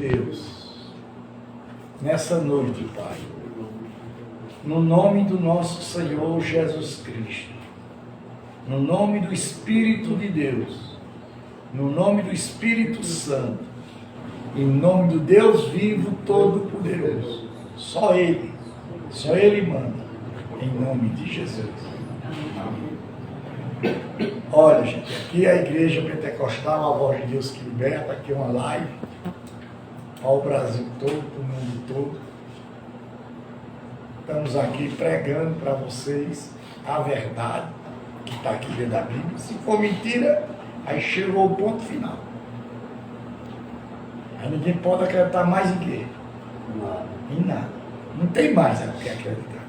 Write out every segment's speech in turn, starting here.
Deus, nessa noite, Pai, no nome do nosso Senhor Jesus Cristo, no nome do Espírito de Deus, no nome do Espírito Santo, em nome do Deus vivo todo-poderoso, só Ele manda, em nome de Jesus. Olha, gente, aqui é a Igreja Pentecostal, a Voz de Deus que Liberta, aqui é uma live ao Brasil todo, para o mundo todo. Estamos aqui pregando para vocês a verdade que está aqui dentro da Bíblia. Se for mentira, aí chegou o ponto final. Aí ninguém pode acreditar mais em quê? Nada. Em nada. Não tem mais o que acreditar.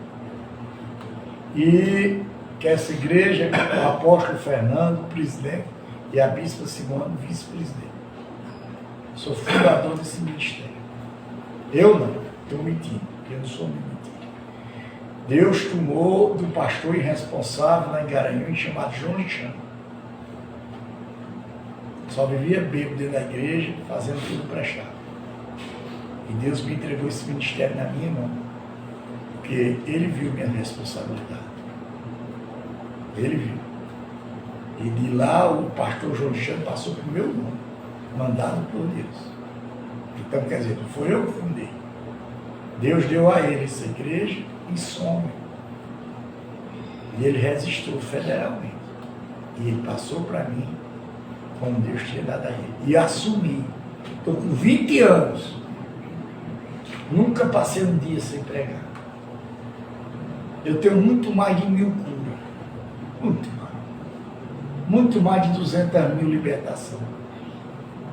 E que essa igreja, o apóstolo Fernando, presidente, e a bispa Simone, vice-presidente. Sou fundador desse ministério. Eu não, estou mentindo, eu não sou mentindo. Deus tomou do pastor irresponsável lá em Garanhuns, chamado João Lixano. Só vivia bêbado dentro da igreja, fazendo tudo prestado. E Deus me entregou esse ministério na minha mão, porque Ele viu minha responsabilidade. Ele viu. E de lá o pastor João Lixano passou para o meu nome, mandado por Deus. Então, quer dizer, não foi eu que fundei. Deus deu a ele essa igreja em sonho. E ele registrou federalmente. E ele passou para mim, como Deus tinha dado a ele. E assumi. Estou com 20 anos. Nunca passei um dia sem pregar. Eu tenho muito mais de 1000 curas. Muito mais. Muito mais de 200.000 libertações.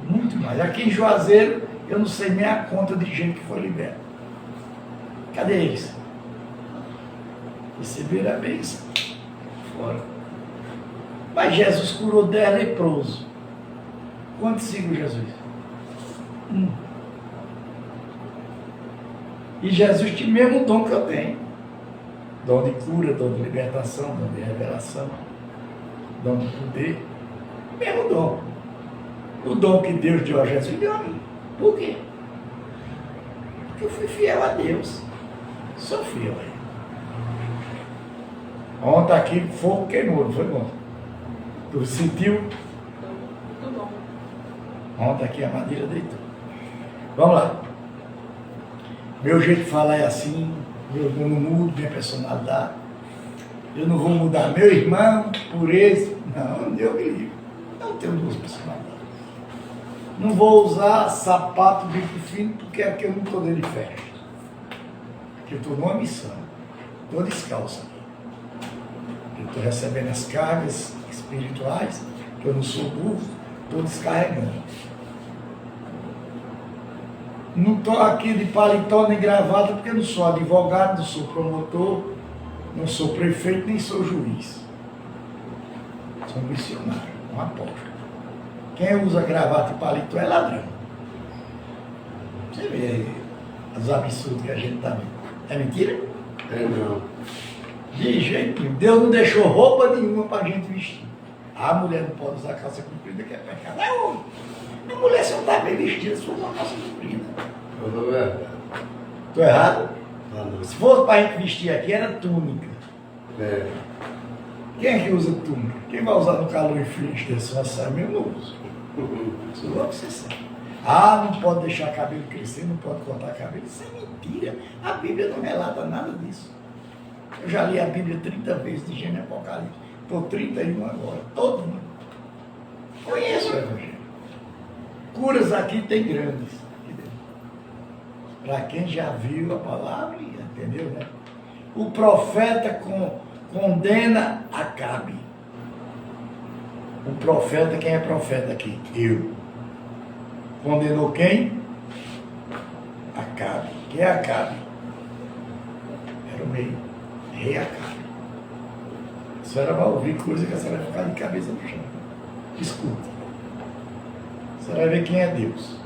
Muito mais. Aqui em Juazeiro, eu não sei nem a conta de gente que foi liberta. Cadê eles? Receberam a bênção. Fora. Mas Jesus curou 10 leprosos. Quantos seguem Jesus? E Jesus tinha o mesmo dom que eu tenho. Dom de cura, dom de libertação, dom de revelação, dom de poder. Mesmo dom. O dom que Deus deu a Jesus deu a mim. Por quê? Porque eu fui fiel a Deus. Sou fiel a Ele. Ontem aqui fogo queimou, não foi bom? Tu sentiu? Muito bom. Ontem aqui a madeira deitou. Vamos lá. Meu jeito de falar é assim, eu não mudo minha personalidade. Eu não vou mudar meu irmão por esse. Não, Deus me livre. Não tenho duas personalidades. Não vou usar sapato bico fino porque aqui eu não estou dentro de festa. Aqui eu estou numa missão. Estou descalço aqui. Eu estou recebendo as cargas espirituais, que eu não sou burro, estou descarregando. Não estou aqui de paletó nem gravata porque eu não sou advogado, não sou promotor, não sou prefeito, nem sou juiz. Sou missionário, um apóstolo. Quem usa gravata e paletó é ladrão. Você vê os absurdos que a gente está vendo. É mentira? É não. De jeito nenhum. Deus não deixou roupa nenhuma para a gente vestir. A mulher não pode usar calça comprida, que é pecado. É homem. A mulher, se não está bem vestida, se for uma calça comprida. Falou verdade. Estou errado? Ah, não. Se fosse para a gente vestir aqui, era túnica. É. Quem é que usa túnica? Quem vai usar no calor e frio desse saia mesmo não usa. Isso logo você sabe. Ah, não pode deixar cabelo crescer, não pode cortar cabelo. Isso é mentira. A Bíblia não relata nada disso. Eu já li a Bíblia 30 vezes de Gênesis e Apocalipse. Estou 31 agora. Todo mundo. Conheço o Evangelho. Curas aqui tem grandes. Para quem já viu a palavra, entendeu, né? O profeta condena Acabe. O profeta, quem é profeta aqui? Eu. Condenou quem? Acabe. Quem é Acabe? Era o rei Acabe. A senhora vai ouvir coisa que a senhora vai ficar de cabeça no chão. Escuta. A senhora vai ver quem é Deus.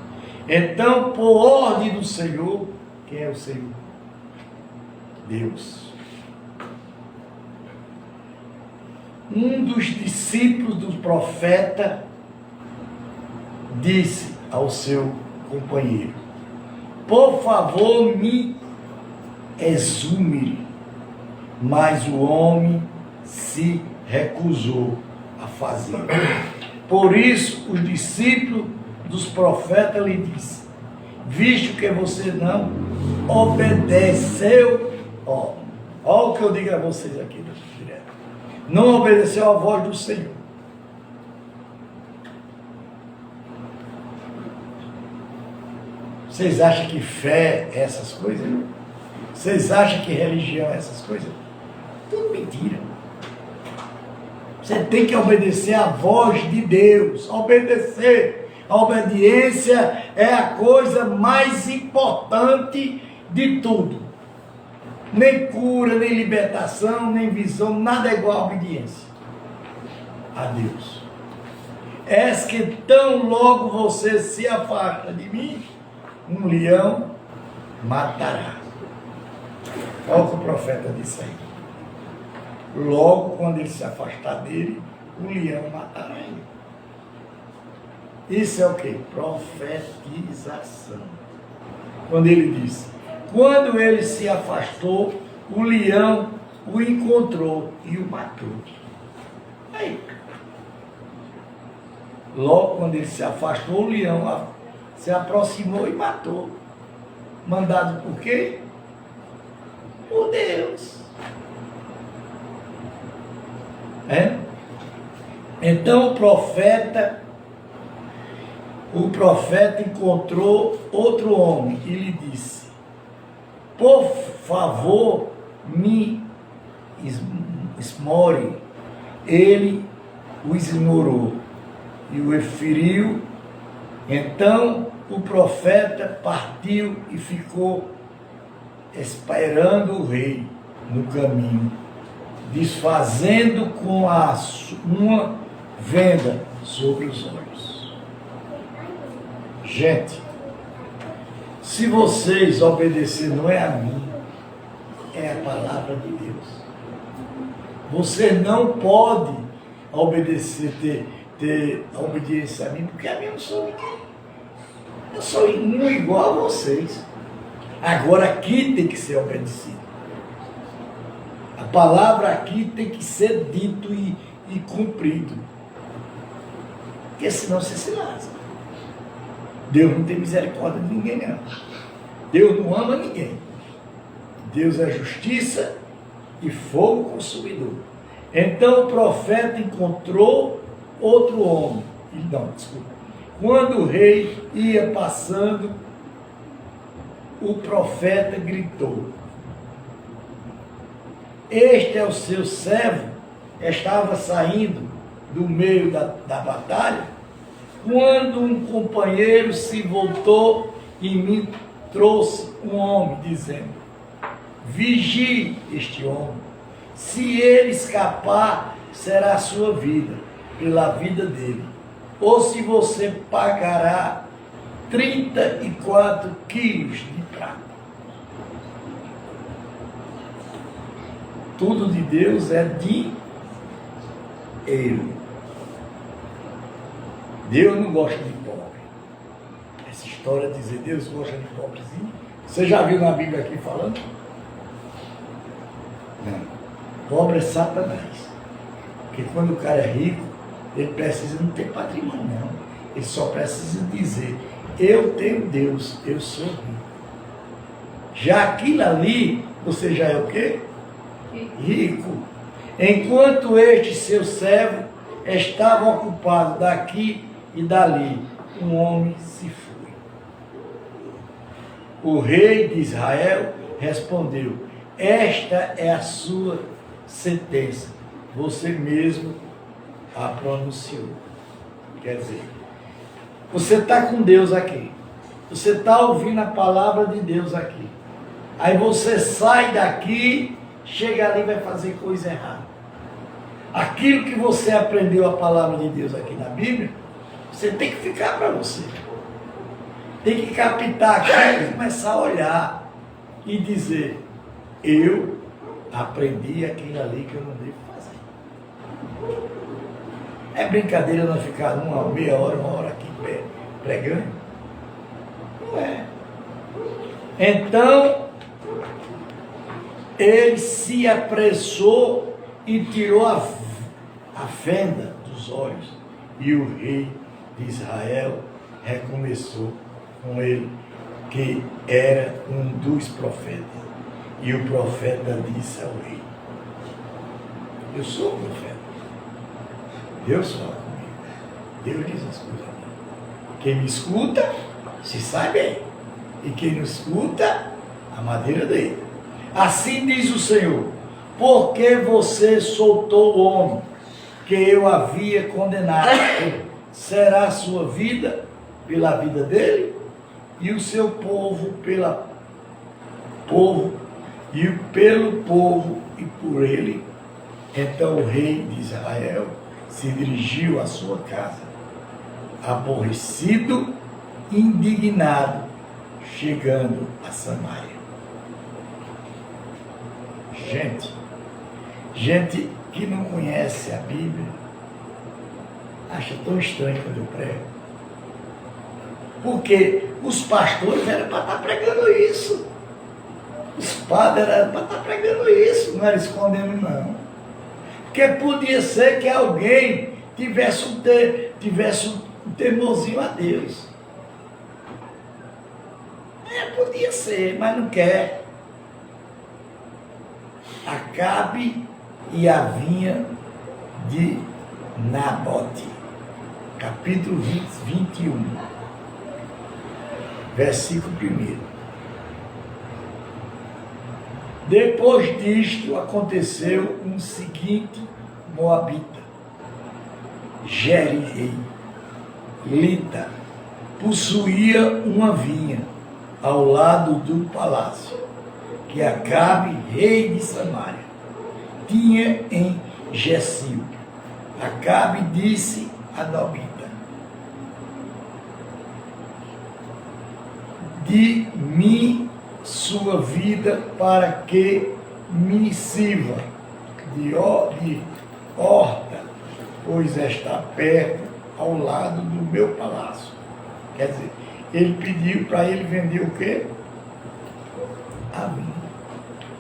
Então, por ordem do Senhor, quem é o Senhor? Deus. Um dos discípulos do profeta disse ao seu companheiro: por favor, me exume. Mas o homem se recusou a fazer. Por isso, os discípulos dos profetas lhe disseram: visto que você não obedeceu, ó o que eu digo a vocês aqui, direto, não obedeceu à voz do Senhor. Vocês acham que fé é essas coisas? Vocês acham que religião é essas coisas? Tudo mentira. Você tem que obedecer à voz de Deus. Obedecer. A obediência é a coisa mais importante de tudo. Nem cura, nem libertação, nem visão, nada é igual à obediência a Deus. És que tão logo você se afasta de mim, um leão matará. Olha o que o profeta disse aí. Logo, quando ele se afastar dele, o leão matará ele. Isso é o que? Profetização. Quando ele disse: quando ele se afastou, o leão o encontrou e o matou. Aí. Logo, quando ele se afastou, o leão se aproximou e matou. Mandado por quê? Por Deus. Então o profeta encontrou outro homem e lhe disse: por favor, me esmore. Ele o esmorou e o feriu. Então o profeta partiu e ficou esperando o rei no caminho, desfazendo com uma venda sobre os olhos. Gente, se vocês obedecerem, não é a mim, é a palavra de Deus. Você não pode obedecer, ter a obediência a mim, porque a mim eu não sou ninguém. Eu sou um igual a vocês. Agora aqui tem que ser obedecido. A palavra aqui tem que ser dito e cumprido. Porque senão você se lasca. Deus não tem misericórdia de ninguém, não. Deus não ama ninguém. Deus é justiça e fogo consumidor. Então o profeta encontrou outro homem. Não, desculpa. Quando o rei ia passando, o profeta gritou: este é o seu servo. Estava saindo do meio da batalha, quando um companheiro se voltou e me trouxe um homem, dizendo: vigie este homem, se ele escapar, será a sua vida, pela vida dele, ou se você pagará 34 quilos de prata. Tudo de Deus é de Ele. Deus não gosta de pobre. Essa história de dizer Deus gosta de pobrezinho, você já viu na Bíblia aqui falando? Não. Pobre é Satanás. Porque quando o cara é rico, ele precisa não ter patrimônio, não. Ele só precisa dizer: eu tenho Deus, eu sou rico. Já aquilo ali, você já é o quê? Rico. Enquanto este seu servo estava ocupado daqui e dali, um homem se foi. O rei de Israel respondeu: esta é a sua sentença, você mesmo a pronunciou. Quer dizer, você está com Deus aqui, você está ouvindo a palavra de Deus aqui, aí você sai daqui, chega ali e vai fazer coisa errada. Aquilo que você aprendeu a palavra de Deus aqui na Bíblia, você tem que ficar para você. Tem que captar aqui e começar a olhar e dizer: eu aprendi aquilo ali que eu não devo fazer. É brincadeira não ficar meia hora, uma hora aqui pregando? Não é. Então, ele se apressou e tirou a fenda dos olhos, e o rei de Israel recomeçou com ele, que era um dos profetas. E o profeta disse ao rei: eu sou o profeta. Deus fala comigo. Deus diz as coisas a mim. Quem me escuta, se sai bem. E quem não escuta, a madeira dele. Assim diz o Senhor: porque você soltou o homem que eu havia condenado, será a sua vida pela vida dele, e o seu povo pelo povo e por ele. Então o rei de Israel se dirigiu à sua casa, aborrecido, indignado, chegando a Samaria. Gente que não conhece a Bíblia acha tão estranho quando eu prego. Porque os pastores eram para estar pregando isso. Os padres eram para estar pregando isso, não era escondendo não. Porque podia ser que alguém tivesse um temorzinho a Deus. Podia ser, mas não quer. Acabe e a vinha de Nabote. Capítulo 21. Versículo 1. Depois disto aconteceu um seguinte moabita, Jerielita, possuía uma vinha ao lado do palácio, que Acabe, rei de Samaria, tinha em Gessil. Acabe disse a Nobita: de mim sua vida para que me sirva de horta, pois está perto ao lado do meu palácio. Quer dizer, ele pediu para ele vender o quê? A vinha.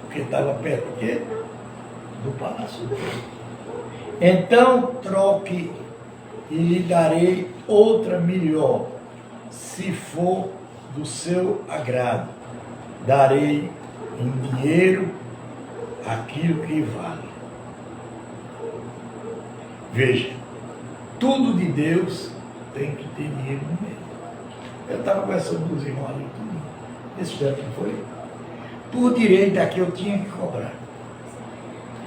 Porque estava perto do quê? Do palácio dele. Então troque e lhe darei outra melhor, se for do seu agrado. Darei em dinheiro aquilo que vale. Veja, tudo de Deus tem que ter dinheiro no meio. Eu estava conversando com os irmãos ali, tudo. Esse tempo não foi? Por direito aqui eu tinha que cobrar.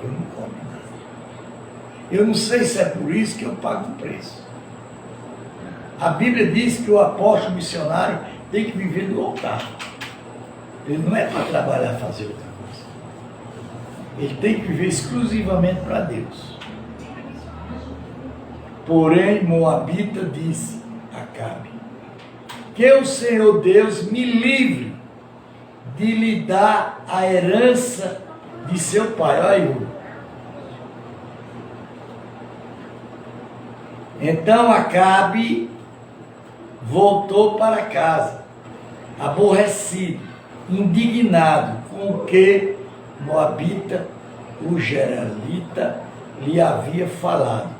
Eu não cobro nada. Eu não sei se é por isso que eu pago o preço. A Bíblia diz que o apóstolo missionário tem que viver do altar. Ele não é para trabalhar, fazer outra coisa. Ele tem que viver exclusivamente para Deus. Porém, Moabita disse a Acabe: que o Senhor Deus me livre de lhe dar a herança de seu pai. Olha aí. Então Acabe voltou para casa, aborrecido, indignado com o que Moabita, o Jerielita, lhe havia falado.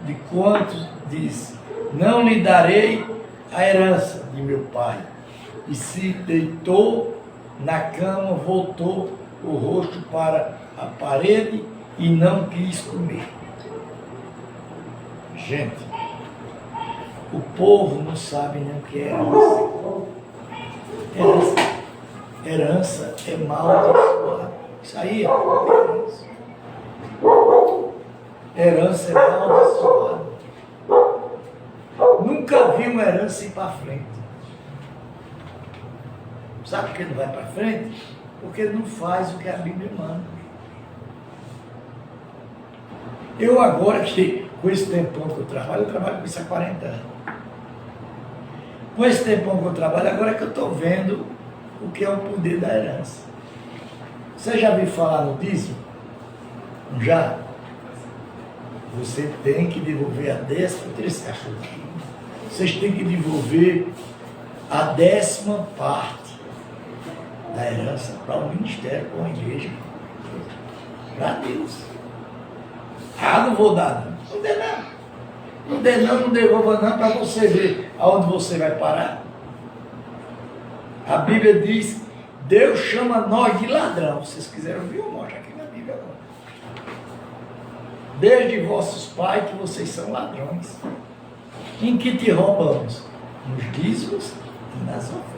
De quanto disse: não lhe darei a herança de meu pai. E se deitou na cama, voltou o rosto para a parede e não quis comer. Gente, o povo não sabe nem o que é herança. Herança é maldiçoada. Isso aí é herança. Herança é maldiçoada. Nunca vi uma herança ir para frente. Sabe por que não vai para frente? Porque não faz o que a Bíblia manda. Eu agora que, com esse tempão que eu trabalho com isso há 40 anos. Com esse tempão que eu trabalho, agora que eu estou vendo o que é o poder da herança. Você já viu falar no dízimo? Já? Você tem que devolver a 10ª cachorro. Vocês têm que devolver a 10ª parte a herança para o ministério, para a igreja, para Deus. Ah, não vou dar, não. Não dê não. Não dê não, não devolva não, para você ver aonde você vai parar. A Bíblia diz, Deus chama nós de ladrão. Vocês quiseram ouvir, eu mostro aqui na Bíblia agora. Desde vossos pais que vocês são ladrões. Em que te roubamos? Nos dízimos e nas ofertas.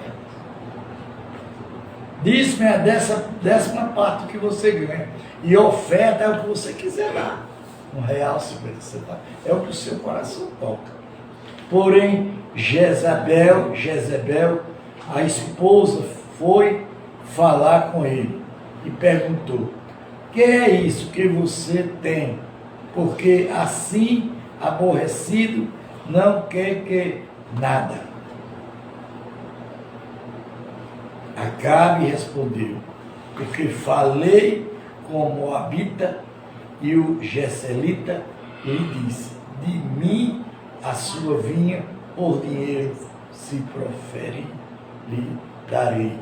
Dízimo é a décima parte que você ganha. E oferta é o que você quiser dar. R$1, 50 centavos. É o que o seu coração toca. Porém, Jezabel, a esposa, foi falar com ele e perguntou: que é isso que você tem? Porque assim, aborrecido, não quer que nada. Acabe respondeu: porque falei com o Moabita e o Geselita lhe disse: de mim a sua vinha por dinheiro se profere, lhe darei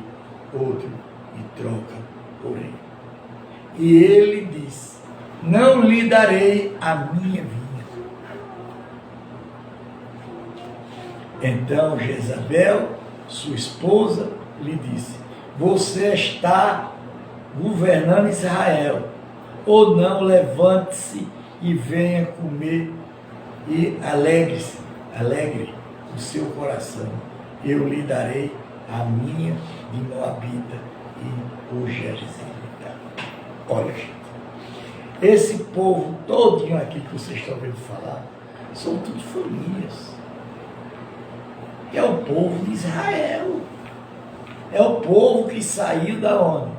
outro e troca por ele. E ele disse: não lhe darei a minha vinha. Então Jezabel, sua esposa, lhe disse: você está governando Israel, ou não, levante-se e venha comer e alegre o seu coração. Eu lhe darei a minha de Moabita e o Geselita. Olha, gente, esse povo todinho aqui que vocês estão vendo falar, são tudo famílias. É o povo de Israel. É o povo que saiu da onde?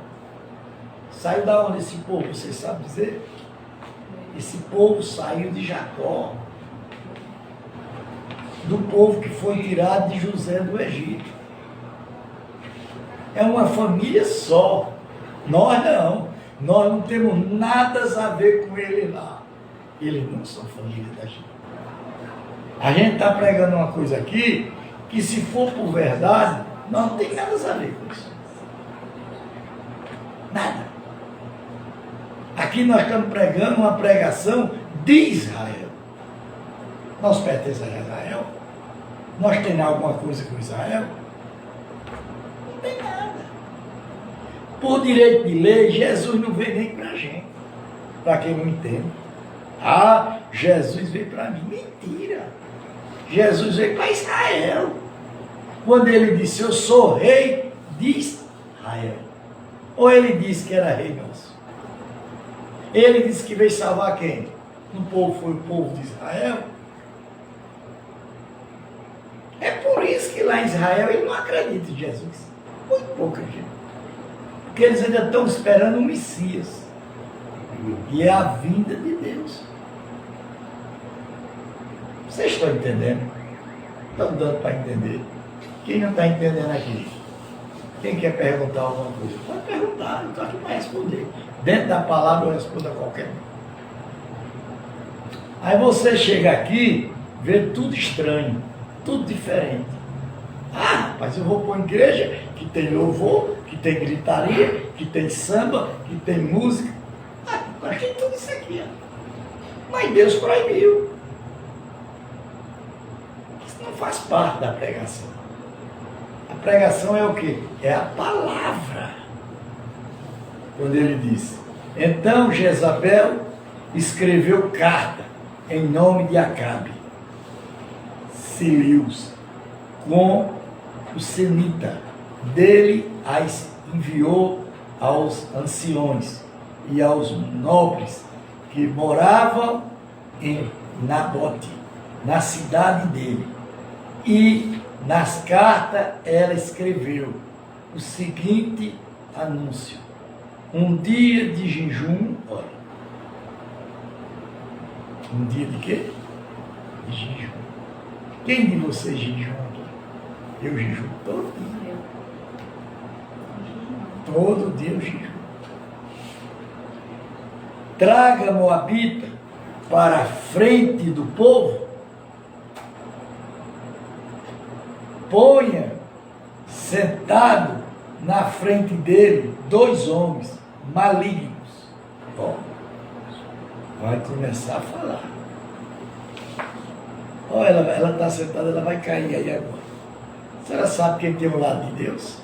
Saiu da onde esse povo? Vocês sabem dizer? Esse povo saiu de Jacó. Do povo que foi tirado de José do Egito. É uma família só. Nós não temos nada a ver com ele lá. Eles não são família da gente. A gente está pregando uma coisa aqui que, se for por verdade, não tem nada a ver com isso. Nada. Aqui nós estamos pregando uma pregação de Israel. Nós pertencemos a Israel? Nós temos alguma coisa com Israel? Não tem nada. Por direito de lei, Jesus não veio nem para a gente. Para quem não entende. Ah, Jesus veio para mim. Mentira. Jesus veio para Israel. Quando ele disse: eu sou rei de Israel. Ou ele disse que era rei nosso? Ele disse que veio salvar quem? O povo foi o povo de Israel. É por isso que lá em Israel ele não acredita em Jesus. Muito pouca gente. Porque eles ainda estão esperando o Messias. E é a vinda de Deus. Vocês estão entendendo? Estão dando para entender? Quem não está entendendo aqui? Quem quer perguntar alguma coisa? Pode perguntar, eu estou aqui para responder. Dentro da palavra eu respondo a qualquer um. Aí você chega aqui, vê tudo estranho, tudo diferente. Ah, rapaz, eu vou para uma igreja que tem louvor, que tem gritaria, que tem samba, que tem música. Ah, nós temos tudo isso aqui. Ó. Mas Deus proibiu. Isso não faz parte da pregação. A pregação é o quê? É a palavra. Quando ele disse: então Jezabel escreveu carta em nome de Acabe, Silius, com o Senita. Dele as enviou aos anciões e aos nobres que moravam em Nabote, na cidade dele. E nas cartas ela escreveu o seguinte anúncio: um dia de jejum, olha. Um dia de quê? De jejum. Quem de vocês jejum aqui? Eu jejum todo dia. Todo dia eu jejum. Traga Moabita para a frente do povo. Ponha sentado na frente dele 2 homens malignos. Ó, vai começar a falar. Ó, ela está sentada, ela vai cair aí agora. A senhora sabe quem tem o lado de Deus?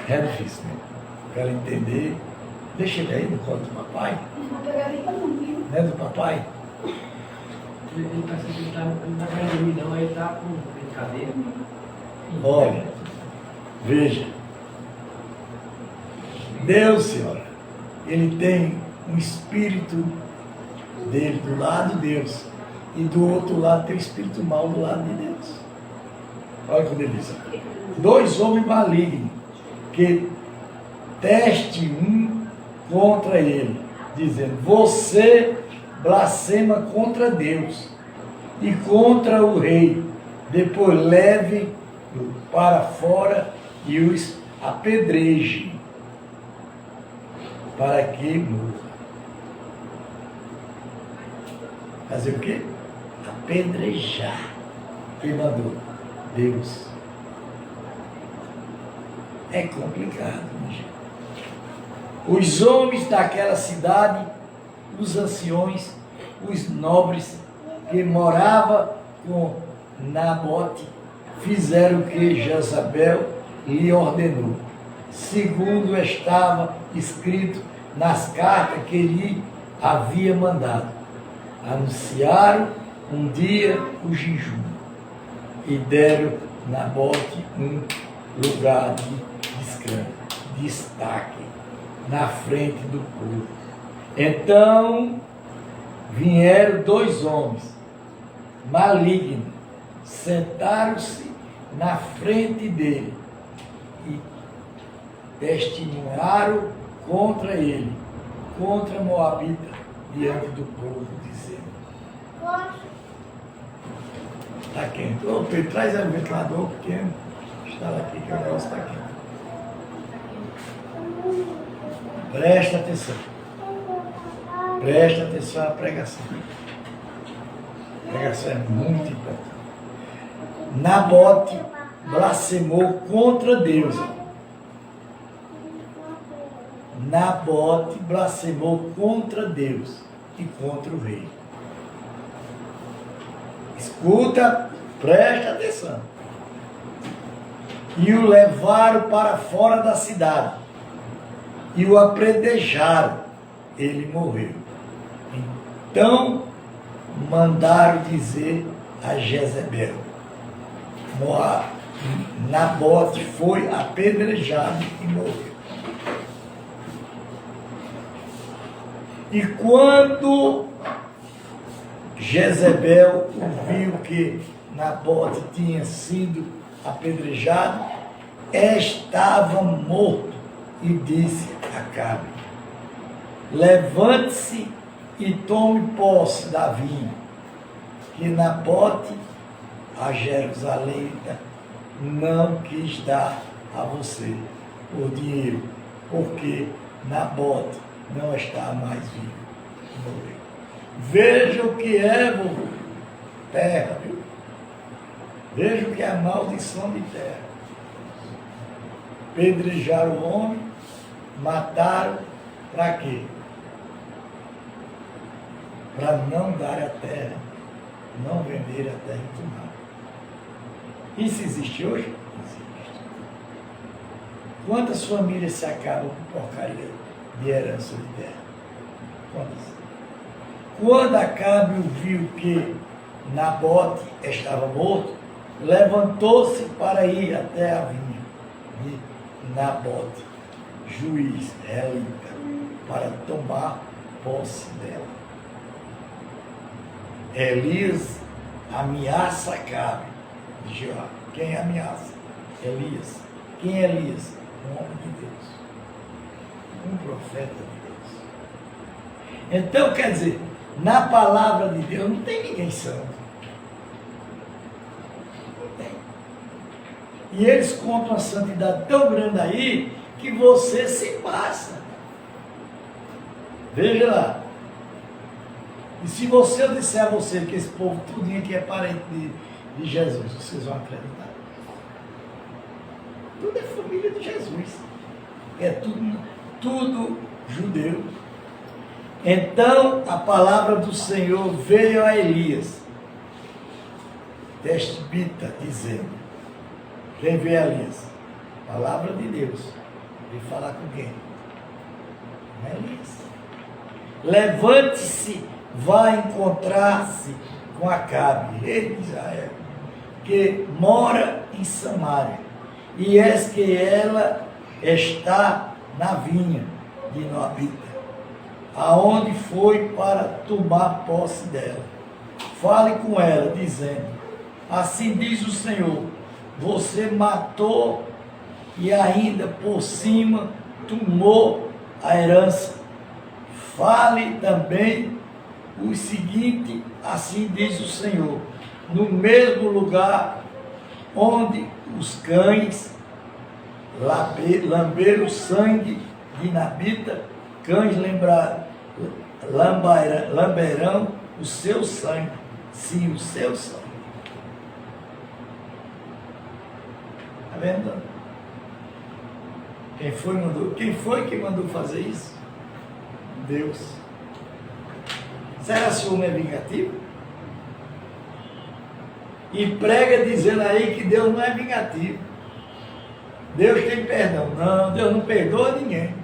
É difícil, né? Quero entender. Deixa ele aí no colo do papai. Não é do papai? Ele parece que ele não tá ganhando de mim, não, ele tá com brincadeira. Olha, veja. Deus, senhora, ele tem um espírito dele do lado de Deus. E do outro lado tem o espírito mau do lado de Deus. Olha que delícia. 2 homens malignos que teste um contra ele, dizendo: você blasfema contra Deus e contra o rei. Depois leve-o para fora e os apedreje, para que morra. Fazer o quê? Apedrejar. Quem mandou? Deus. É complicado, minha gente. Os homens daquela cidade, os anciões, os nobres que moravam com Nabote, fizeram o que Jezabel lhe ordenou, segundo estava escrito nas cartas que lhe havia mandado. Anunciaram um dia o jejum e deram Nabote um lugar de destaque na frente do povo. Então vieram 2 homens malignos, sentaram-se na frente dele e testemunharam contra ele, contra Moabita, diante do povo, dizendo: está quente. Ô Pedro, traz aí o ventilador pequeno. Está aqui que o negócio está quente. Presta atenção. Presta atenção à pregação. A pregação é muito importante. Nabote blasfemou contra Deus. Nabote blasfemou contra Deus e contra o rei. Escuta, presta atenção. E o levaram para fora da cidade e o apedrejaram. Ele morreu. Então mandaram dizer a Jezebel: Nabote foi apedrejado e morreu. E quando Jezebel ouviu que Nabote tinha sido apedrejado, estava morto, e disse a Acabe: levante-se e tome posse da vinha, que Nabote a Jerusalém não quis dar a você por dinheiro, porque Nabote não está mais vivo. Morreu. Veja o que é, vovô. Terra, viu? Veja o que é a maldição de terra. Pedrejaram o homem, mataram, para quê? Para não dar a terra, não vender a terra e tomar. Isso existe hoje? Existe. Quantas famílias se acabam com porcaria de herança de terra? Quantas? Quando Acabe viu que Nabote estava morto, levantou-se para ir até a vinha de Nabote, juiz, relita, para tomar posse dela. Elias ameaça Acabe. Quem ameaça? Elias. Quem é Elias? Um homem de Deus. Um profeta de Deus. Então, quer dizer, na palavra de Deus não tem ninguém santo. Não tem. E eles contam uma santidade tão grande aí que você se passa. Veja lá. E se eu disser a você que esse povo tudinho aqui é parente de Jesus, vocês vão acreditar. Tudo é família de Jesus. É tudo judeu. Então a palavra do Senhor veio a Elias, tesbita, dizendo, quem veio a Elias? Palavra de Deus. Veio falar com quem? Com Elias. Levante-se, vá encontrar-se com Acabe, rei de Israel, que mora em Samaria, e eis que ela está na vinha de Noabita, aonde foi para tomar posse dela. Fale com ela, dizendo, assim diz o Senhor, você matou e ainda por cima tomou a herança. Fale também o seguinte, assim diz o Senhor, no mesmo lugar onde os cães lamberam o sangue de Nabita, cães lamberão o seu sangue, sim, o seu sangue. Está vendo? Quem foi que mandou fazer isso? Deus. Será que o homem é vingativo? E prega dizendo aí que Deus não é vingativo. Deus tem perdão. Não, Deus não perdoa ninguém.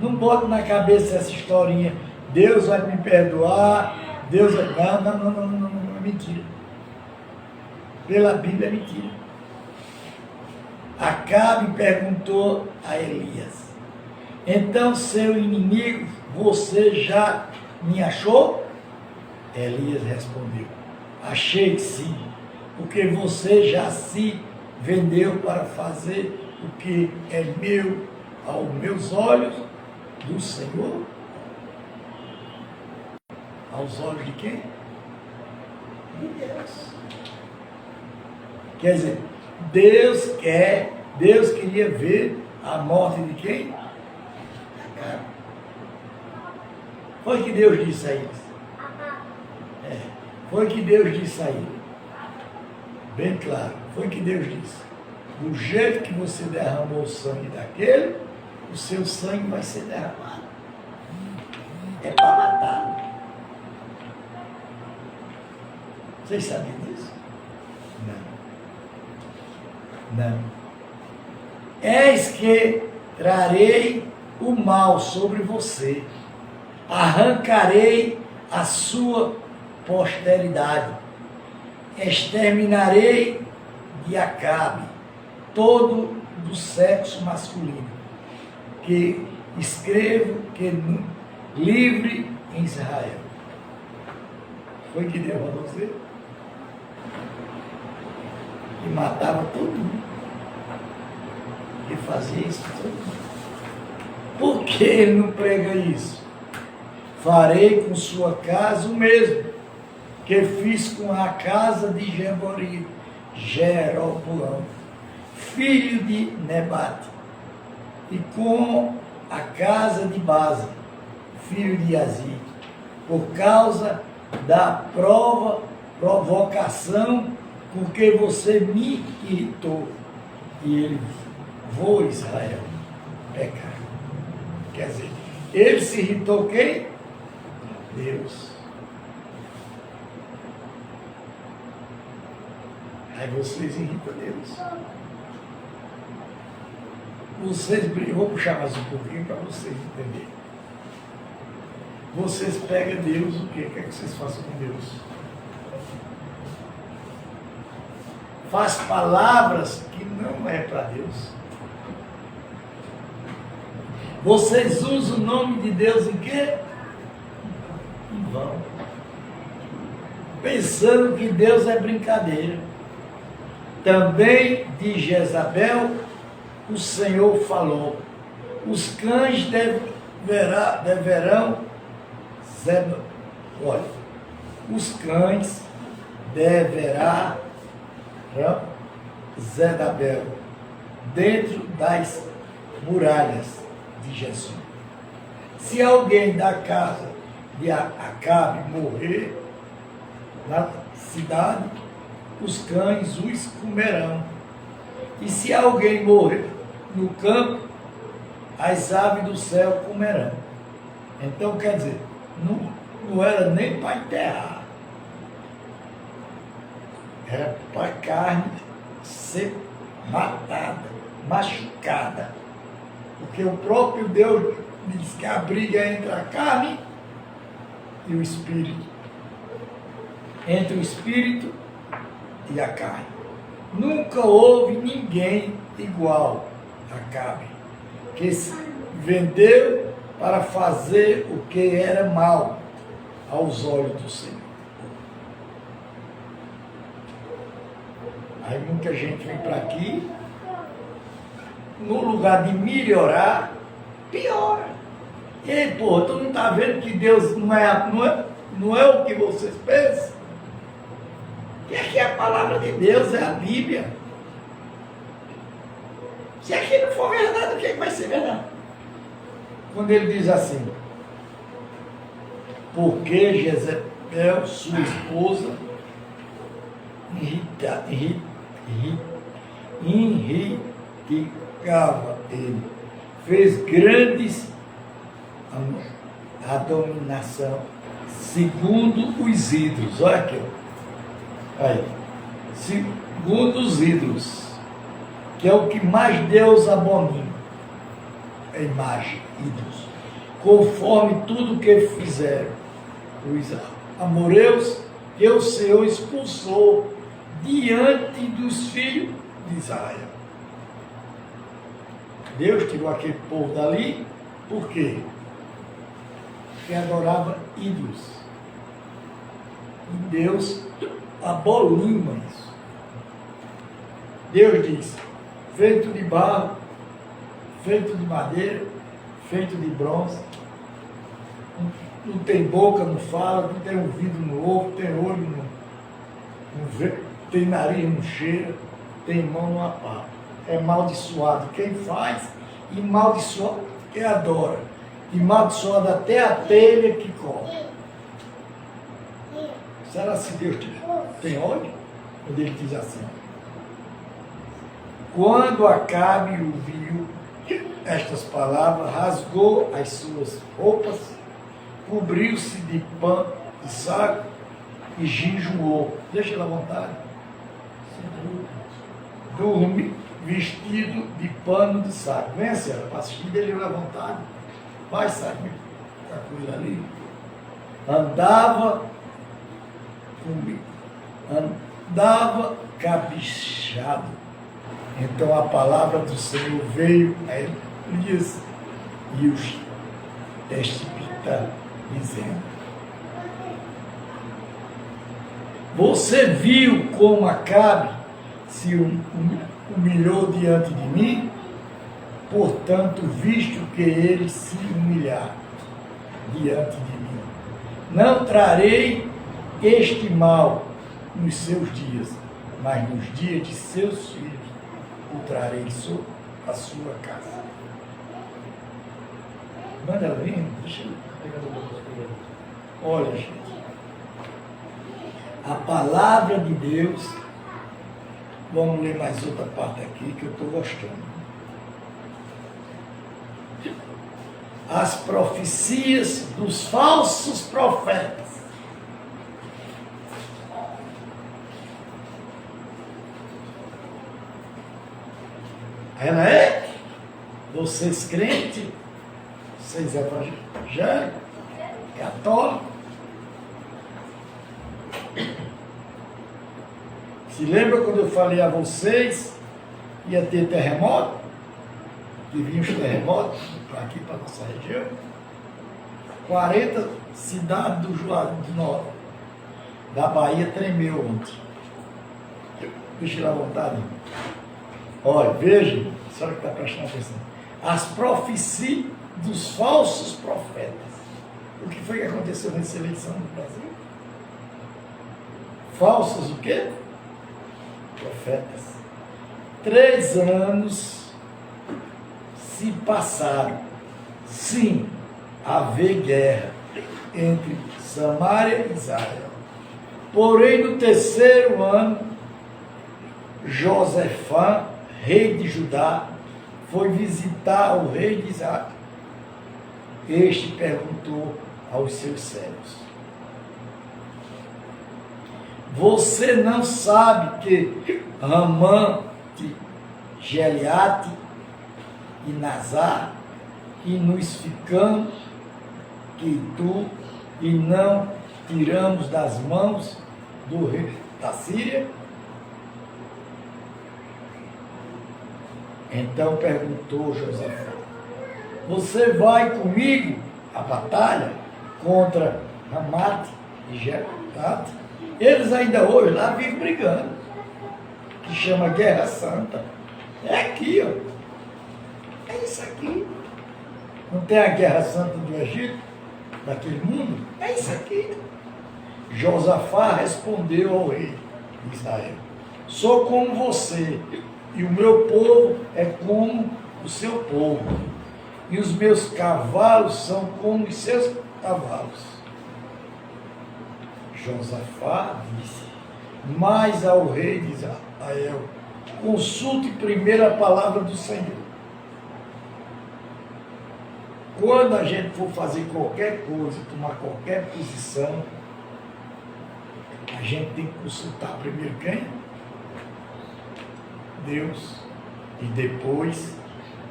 Não bota na cabeça essa historinha, Deus vai me perdoar, Deus vai... Não, é mentira. Pela Bíblia é mentira. Acabe perguntou a Elias, então seu inimigo, você já me achou? Elias respondeu, achei sim, porque você já se vendeu para fazer o que é meu aos meus olhos do Senhor. Aos olhos de quem? De Deus. Quer dizer, Deus queria ver a morte de quem? Acabe. Foi que Deus disse a eles. Foi que Deus disse a ele. Bem claro, foi que Deus disse. Do jeito que você derramou o sangue daquele, o seu sangue vai ser derramado. É para matar. Vocês sabem disso? Não. Eis que trarei o mal sobre você, arrancarei a sua posteridade, exterminarei de Acabe todo do sexo masculino, que escrevo que livre em Israel. Foi que Deus mandou dizer? E matava todo mundo. E fazia isso todo mundo. Por que ele não prega isso? Farei com sua casa o mesmo que fiz com a casa de Jeroboão, filho de Nebate, e com a casa de Baza, filho de Azi, por causa da provocação com que você me irritou. E ele, vou Israel, pecar. Quer dizer, ele se irritou quem? Deus. Aí vocês irritam Deus. Eu vou puxar mais um pouquinho para vocês entenderem. Vocês pegam Deus, o que quer que vocês façam com Deus? Faz palavras que não é para Deus. Vocês usam o nome de Deus em quê? Em vão. Pensando que Deus é brincadeira. Também de Jezabel o Senhor falou, os cães deverão olha, os cães deverão Zedabel dentro das muralhas de Jesus. Se alguém da casa de Acabe morrer na cidade, os cães os comerão. E se alguém morrer no campo, as aves do céu comerão. Então, quer dizer, não era nem para enterrar. Era para a carne ser matada, machucada. Porque o próprio Deus diz que a briga é entre a carne e o espírito. Entre o espírito e a carne. Nunca houve ninguém igual a Acabe, que se vendeu para fazer o que era mal aos olhos do Senhor. Aí muita gente vem para aqui, no lugar de melhorar, piora. E aí, pô, tu não está vendo que Deus não é o que vocês pensam? Que aqui é a palavra de Deus, é a Bíblia. Se aqui não for verdade, o que vai ser verdade? Quando ele diz assim, porque Jezebel, sua esposa, irritava ele, fez grandes abominação, segundo os ídolos. Olha aqui, aí, segundo os ídolos, que é o que mais Deus abomina, a imagem, ídolos, conforme tudo que fizeram os amoreus, que o Senhor expulsou diante dos filhos de Israel. Deus tirou aquele povo dali, por quê? Porque adorava ídolos. E Deus abolima isso. Deus diz, feito de barro, feito de madeira, feito de bronze, não tem boca, não fala, não tem ouvido, não ouve, tem olho, não vê, tem nariz, não cheira, tem mão, não apalpa. É maldiçoado quem faz e maldiçoado quem adora. E maldiçoado até a telha que come. Será se Deus tem olho? Quando ele diz assim. Quando Acabe ouviu estas palavras, rasgou as suas roupas, cobriu-se de pano e saco e jejuou. Deixa ele à vontade. Dorme vestido de pano de saco. Vem, senhora, para assistir dele à vontade. Vai, sabe, tranquilo ali. Andava caprichado. Então a palavra do Senhor veio a Elias e os testifica dizendo: você viu como Acabe se humilhou diante de mim? Portanto, visto que ele se humilhar diante de mim, não trarei este mal nos seus dias, mas nos dias de seus filhos o trarei sobre a sua casa. Manda vir, deixa eu pegar o negócio primeiro. Olha, gente, a palavra de Deus, vamos ler mais outra parte aqui que eu estou gostando. As profecias dos falsos profetas. Ela é, vocês crentes, vocês evangélicos, católicos. Se lembra quando eu falei a vocês, ia ter terremoto? Que vinham os terremotos para aqui, para a nossa região. 40 cidades do norte, da Bahia tremeu ontem. Deixa eu ir à vontade. Olha, veja, a senhora que está prestando atenção. As profecias dos falsos profetas. O que foi que aconteceu nessa eleição no Brasil? Falsos o quê? Profetas. 3 anos se passaram. Sim, haver guerra entre Samaria e Israel. Porém, no 3º ano, Josafá, rei de Judá, foi visitar o rei de Israel. Este perguntou aos seus servos: você não sabe que Ramã de Gileade e Nazar, e nos ficamos que tu e não tiramos das mãos do rei da Síria? Então perguntou Josafá: você vai comigo à batalha contra Ramate e Gileade? Eles ainda hoje lá vivem brigando, que chama Guerra Santa. É aqui, ó. É isso aqui. Não tem a Guerra Santa do Egito, daquele mundo? É isso aqui. Josafá respondeu ao rei de Israel: sou como você, e o meu povo é como o seu povo, e os meus cavalos são como os seus cavalos. Josafá disse mais ao rei de Israel: consulte primeiro a palavra do Senhor. Quando a gente for fazer qualquer coisa, tomar qualquer posição, a gente tem que consultar primeiro quem? Deus. E depois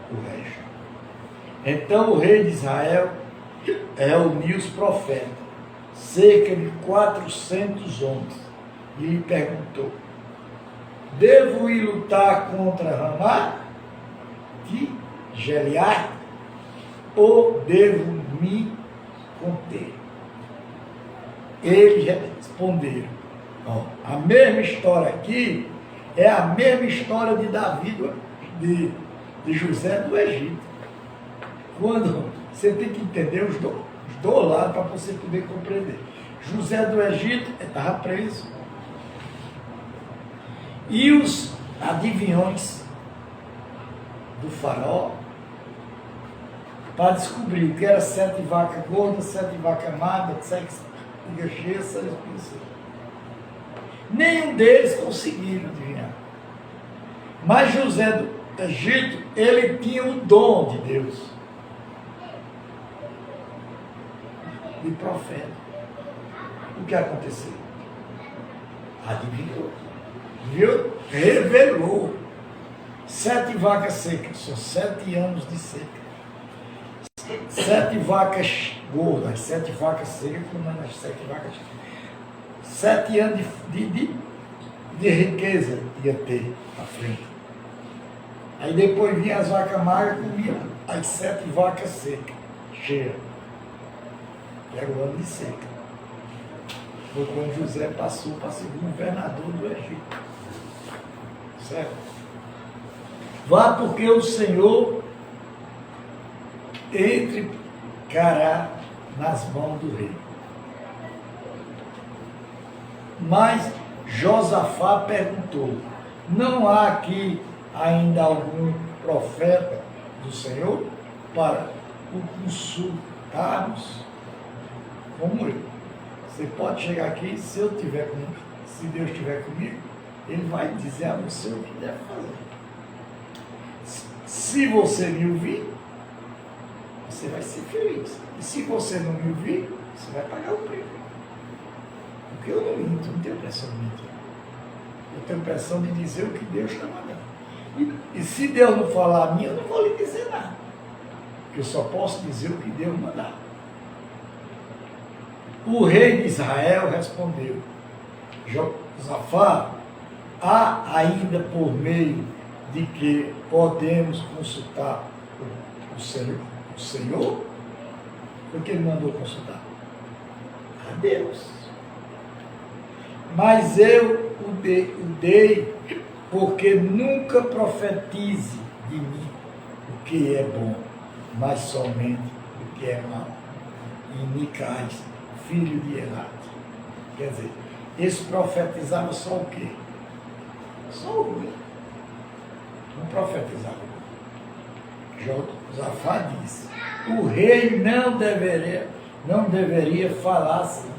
o resto. Então o rei de Israel reuniu os profetas, cerca de 400 homens, e lhe perguntou: devo ir lutar contra Ramá de Gileade, ou devo me conter? Eles responderam: a mesma história aqui é a mesma história de Davi, de José do Egito. Quando você tem que entender os dois lados para você poder compreender. José do Egito estava preso. E os adivinhões do faraó, para descobrir o que era 7 vacas gordas, 7 vacas magras, 7 espigas cheias, 6 espigas secas. Nenhum deles conseguiram adivinhar. Mas José do Egito, ele tinha o dom de Deus, de profeta. O que aconteceu? Adivinhou. Viu? Revelou. 7 vacas secas, são 7 anos de seca. 7 vacas gordas, 7 vacas secas, como as 7 vacas. 7 anos de riqueza ia ter à frente. Aí depois vinha as vacas magras, comiam as 7 vacas secas, cheias. Que era o ano de seca. Foi quando José passou para ser governador do Egito. Certo? Vá, porque o Senhor entregará nas mãos do rei. Mas Josafá perguntou: não há aqui ainda algum profeta do Senhor para o consultarmos? Como eu? Você pode chegar aqui, se eu tiver comigo, se Deus estiver comigo, Ele vai dizer a você o que deve fazer. Se você me ouvir, você vai ser feliz. E se você não me ouvir, você vai pagar o preço. Porque eu não minto, não tenho pressão de mentir. Eu tenho pressão de dizer o que Deus está mandando. E se Deus não falar a mim, eu não vou lhe dizer nada. Eu só posso dizer o que Deus mandar. O rei de Israel respondeu: Josafá, há ainda por meio de que podemos consultar o Senhor? O Senhor? Foi que ele mandou consultar a Deus. Mas eu o dei porque nunca profetize de mim o que é bom, mas somente o que é mau. E Micais, filho de Elate. Quer dizer, esse profetizava só o quê? Só o ruim. Não profetizava. Josafá disse: o rei não deveria falar assim.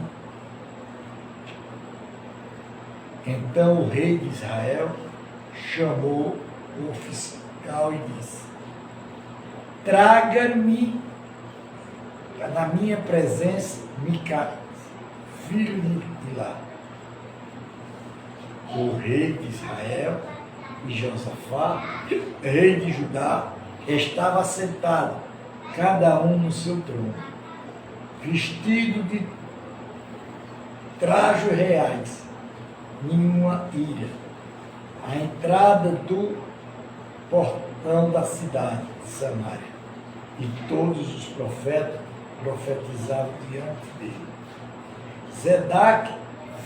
Então o rei de Israel chamou o fiscal e disse: traga-me na minha presença Micaías, filho de Ilá. O rei de Israel e Josafá, rei de Judá, estava sentado, cada um no seu trono, vestido de trajos reais, nenhuma ira, à entrada do portão da cidade de Samaria. E todos os profetas profetizavam diante dele. Zedaque,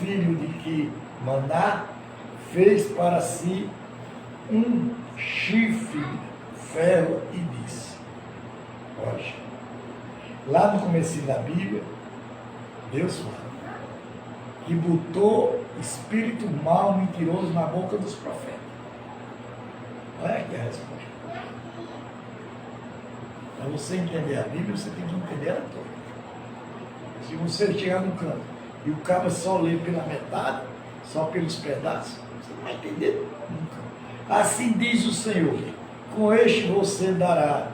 filho de Quimaná, fez para si um chifre de ferro e disse: olha, lá no começo da Bíblia, Deus fala que botou espírito mau, mentiroso na boca dos profetas. Olha aqui a resposta. Para você entender a Bíblia, você tem que entender ela toda. Se você chegar no canto e o cabo só lê pela metade, só pelos pedaços, você não vai entender nunca. Assim diz o Senhor: com este você dará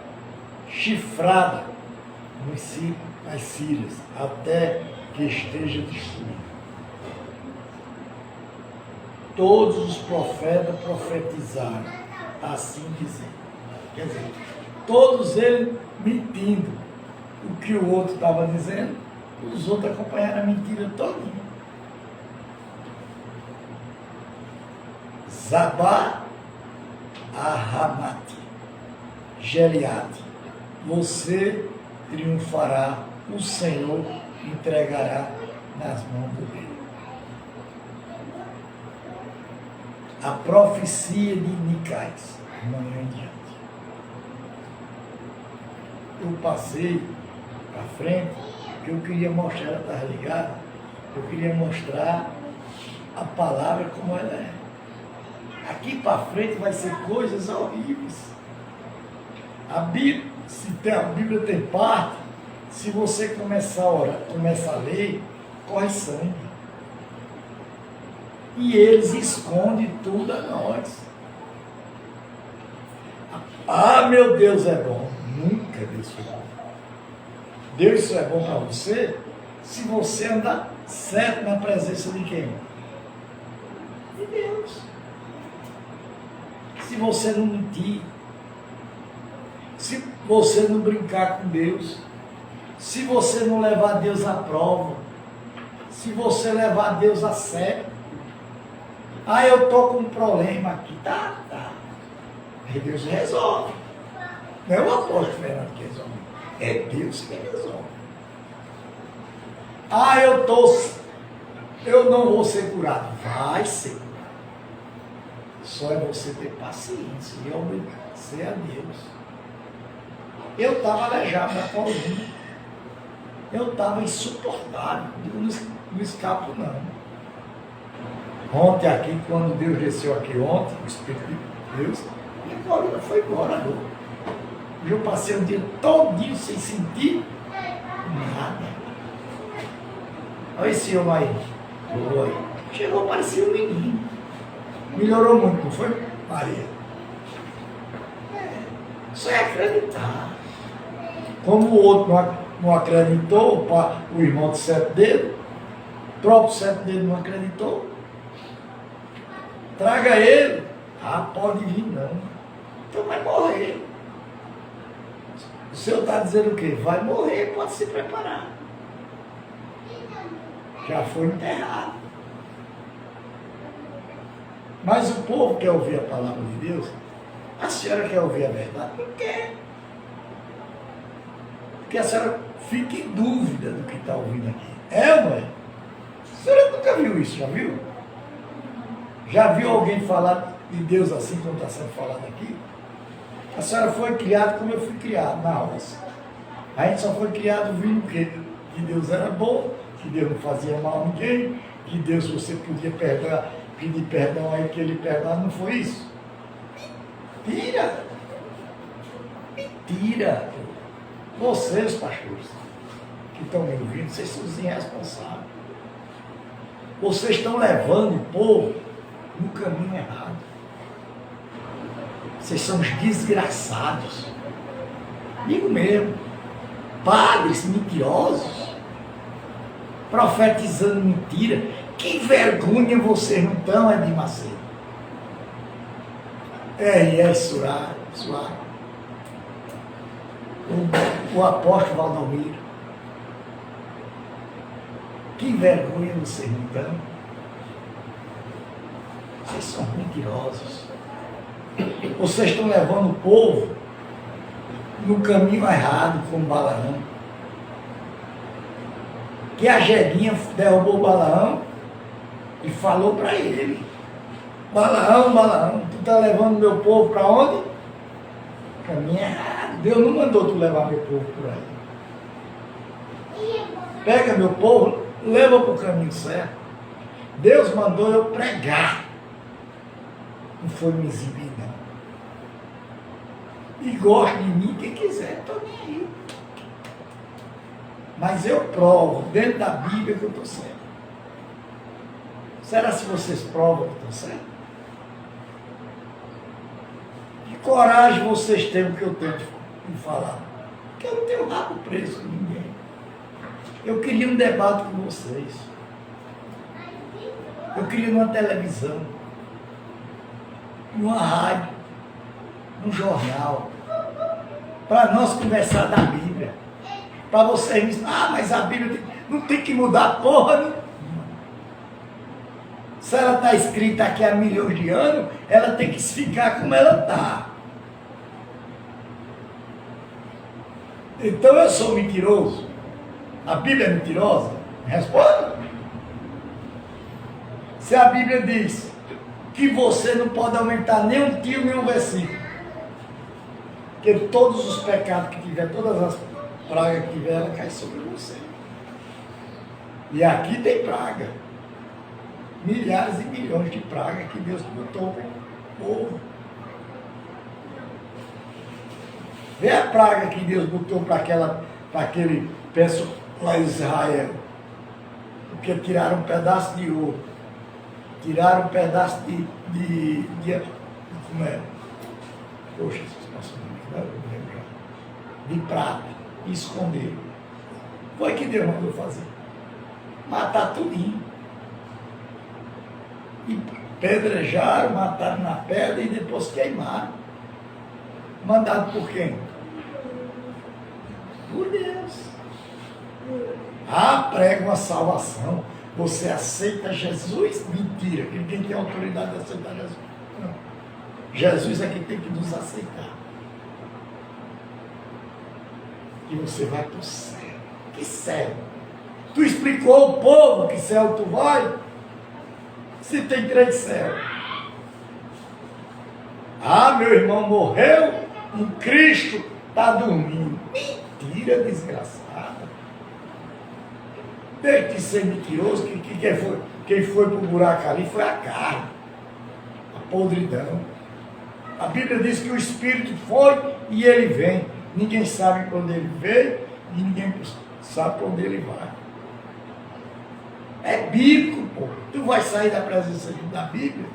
chifrada nas Sírias, até que esteja destruído. Todos os profetas profetizaram, assim dizendo. Quer dizer, todos eles mentindo o que o outro estava dizendo, os outros acompanharam a mentira todinha. Zabá Ahamate, Geliade, você triunfará, o Senhor entregará nas mãos do rei. A profecia de Nicais, amanhã em diante. Eu passei para frente, porque eu queria mostrar, ela estava ligada, eu queria mostrar a palavra como ela é. Aqui para frente vai ser coisas horríveis. A Bíblia, a Bíblia tem parte, se você começar a orar, começar a ler, corre sangue. E eles escondem tudo a nós. Ah, meu Deus é bom. Nunca Deus foi bom. Deus só é bom para você se você andar certo na presença de quem? De Deus. Se você não mentir, se você não brincar com Deus, se você não levar Deus à prova, se você levar Deus a sério. Ah, eu estou com um problema aqui. Tá. Aí Deus resolve. Não é o apóstolo Fernando que resolve. É Deus que resolve. Ah, eu não vou ser curado. Vai ser curado. Só é você ter paciência e obedecer a Deus. Eu estava aleijado da coluna. Eu estava insuportável. Não escapo não. Ontem aqui, quando Deus desceu aqui ontem, o Espírito de Deus, minha coluna foi embora. Eu passei o dia todinho sem sentir nada. Olha esse homem aí. Oi. Chegou, parecia um menino. Melhorou muito, não foi, Maria? Só é acreditar. Como o outro não acreditou, o irmão de 7 dedos, o próprio 7 dedos não acreditou. Traga ele. Ah, pode vir não. Então vai morrer. O Senhor está dizendo o quê? Vai morrer, pode se preparar. Já foi enterrado. Mas o povo quer ouvir a palavra de Deus. A senhora quer ouvir a verdade? Não quer. Porque a senhora fica em dúvida do que está ouvindo aqui. É ou não é? A senhora nunca viu isso, já viu? Já viu alguém falar de Deus assim como está sendo falado aqui? A senhora foi criada como eu fui criado, na roça. A gente só foi criado vindo que Deus era bom, que Deus não fazia mal a ninguém, que Deus você podia perdoar, pedir perdão aí que ele perdoava, não foi isso? Mentira! Mentira! Vocês, pastores, que estão me ouvindo, vocês são os irresponsáveis. Vocês estão levando o povo no caminho errado. Vocês são os desgraçados. Digo mesmo. Padres mentirosos. Profetizando mentira. Que vergonha vocês não estão, Edir Macedo. R.R. Soares. O apóstolo Valdomiro. Que vergonha vocês não estão. Vocês são mentirosos. Vocês estão levando o povo no caminho errado com Balaão. Que a Gedinha derrubou Balaão e falou para ele: Balaão, tu está levando meu povo para onde? Caminho errado. Deus não mandou tu levar meu povo por aí. Pega meu povo, leva para o caminho certo. Deus mandou eu pregar. Não foi me exibir, não. E gosta de mim, quem quiser, estou nem aí. Mas eu provo, dentro da Bíblia, que eu estou certo. Será se vocês provam que eu estou certo? Que coragem vocês têm, que eu tento me falar? Porque eu não tenho rabo preso com ninguém. Eu queria um debate com vocês. Eu queria uma televisão, numa rádio, num jornal, para nós conversar da Bíblia. Para vocês me dizerem, mas a Bíblia não tem que mudar porra nenhuma. Se ela está escrita aqui há milhões de anos, ela tem que ficar como ela está. Então eu sou mentiroso? A Bíblia é mentirosa? Responda. Se a Bíblia diz que você não pode aumentar nem um tio, nem um versículo, que todos os pecados que tiver, todas as pragas que tiver, ela cai sobre você. E aqui tem praga. Milhares e milhões de pragas que Deus botou para o povo. Vê a praga que Deus botou para aquele pessoal lá em Israel. Porque tiraram um pedaço de ouro. Tiraram um pedaço de como é? Poxa, não lembro. De prata. E esconderam. Foi que Deus mandou fazer. Matar tudinho. E pedrejaram, mataram na pedra e depois queimaram. Mandado por quem? Por Deus. Prega uma salvação. Você aceita Jesus? Mentira, que ninguém tem autoridade de aceitar Jesus. Não. Jesus é quem tem que nos aceitar. E você vai para o céu. Que céu? Tu explicou ao povo que céu tu vai? Se tem 3 céus. Meu irmão morreu em Cristo, está dormindo. Mentira desgraçada. Deixa de ser mentiroso, quem foi para o buraco ali foi a carne, a podridão. A Bíblia diz que o Espírito foi e ele vem. Ninguém sabe para onde ele veio e ninguém sabe para onde ele vai. É bíblico, pô. Tu vai sair da presença da Bíblia?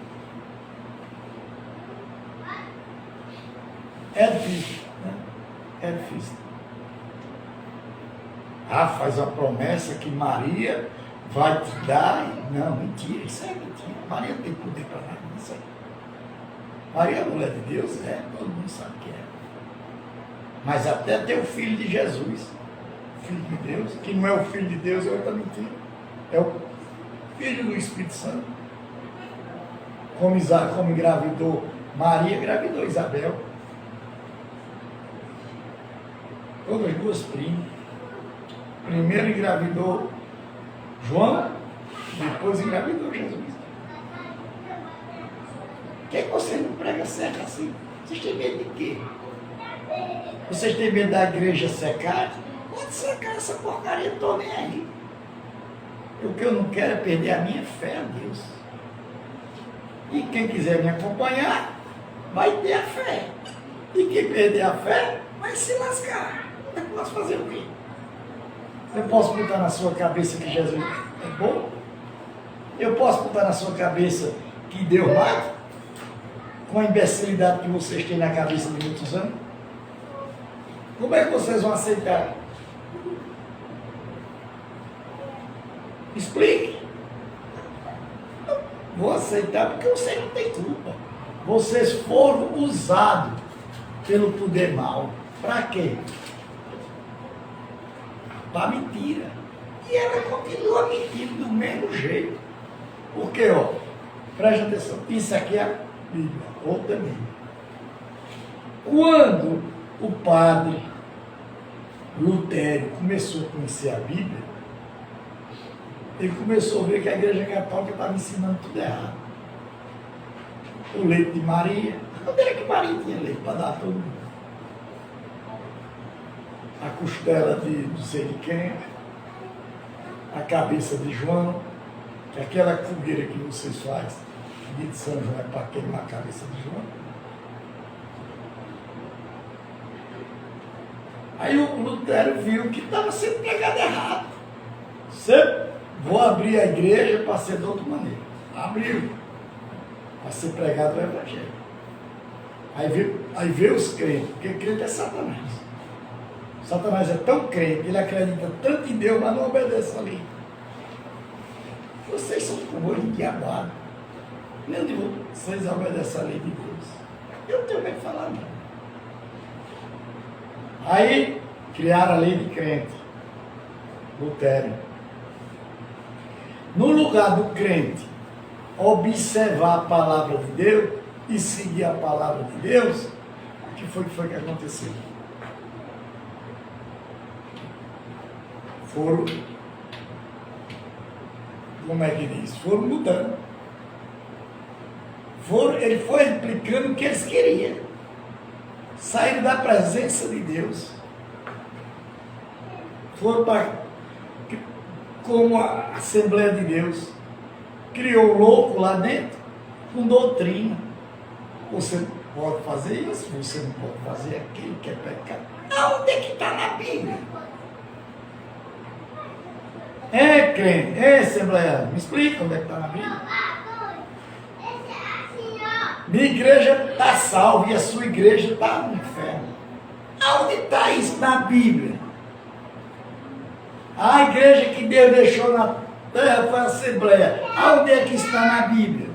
É difícil, né? É difícil. Faz a promessa que Maria vai te dar. Não, mentira, isso é mentira. Maria não tem poder para nada disso aí. Maria é a mulher de Deus, todo mundo sabe que é. Mas até ter o Filho de Jesus, Filho de Deus, que não é o Filho de Deus, é outra mentira. É o Filho do Espírito Santo. Como engravidou Maria, engravidou Isabel. Todas 2 primas. Primeiro engravidou João, depois engravidou Jesus. Por que você não prega certo assim? Vocês têm medo de quê? Vocês têm medo da igreja secar? Pode secar essa porcaria, eu estou nem aí. O que eu não quero é perder a minha fé a Deus. E quem quiser me acompanhar, vai ter a fé. E quem perder a fé, vai se lascar. Eu posso fazer o quê? Eu posso botar na sua cabeça que Jesus é bom? Eu posso botar na sua cabeça que Deus mata? com a imbecilidade que vocês têm na cabeça de muitos anos? Como é que vocês vão aceitar? Explique. Vou aceitar porque você não tem culpa. Vocês foram usados pelo poder mal. Para quê? Para mentira. E ela continua mentindo do mesmo jeito. Porque, ó, preste atenção, isso aqui é a Bíblia, outra Bíblia. Quando o padre Lutero começou a conhecer a Bíblia, ele começou a ver que a Igreja Católica estava ensinando tudo errado. O leite de Maria, onde era que Maria tinha leite para dar a todo mundo? A costela de não sei de quem, a cabeça de João, que é aquela fogueira que vocês fazem, dia de São João é para queimar a cabeça de João. Aí o Lutero viu que estava sendo pregado errado. Vou abrir a igreja para ser de outra maneira. Abriu. Para ser pregado o Evangelho. Aí veio os crentes, porque crente é Satanás. Satanás é tão crente, ele acredita tanto em Deus, mas não obedece a lei. Vocês são como olho diabado. Nem de vocês obedecem a lei de Deus. Eu não tenho nem que falar, não. Aí criaram a lei de crente. Lutero. No lugar do crente observar a palavra de Deus e seguir a palavra de Deus, o que foi que aconteceu? Foram, como é que diz? Foram mudando. Ele foi implicando o que eles queriam. Saíram da presença de Deus. Foram para como a Assembleia de Deus. Criou um louco lá dentro com doutrina. Você pode fazer isso, você não pode fazer aquilo que é pecado. Aonde é que está na Bíblia? É crente, é Assembleia, me explica onde é que está na Bíblia. Minha igreja está salva e a sua igreja está no inferno. Aonde está isso na Bíblia? A igreja que Deus deixou na terra foi a Assembleia. Aonde é que está na Bíblia?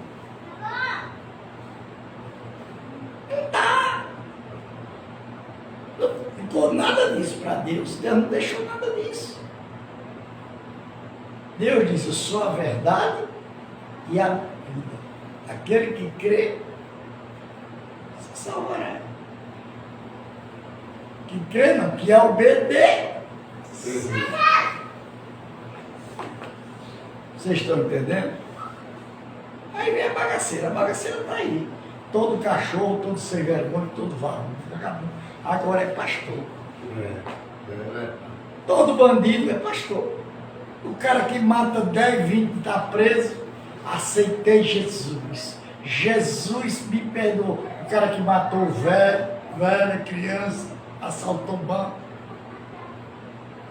Não está. Não ficou nada disso para Deus. Deus não deixou nada disso. Deus disse, eu sou a verdade e a vida. Aquele que crê, se salvará. Que crê não, que obedecer. Vocês estão entendendo? Aí vem a bagaceira está aí. Todo cachorro, todo sem vergonha, todo vagabundo. Agora é pastor. Todo bandido é pastor. O cara que mata 10, 20 está preso. Aceitei Jesus. Jesus me perdoou. O cara que matou o velha, criança, assaltou banco.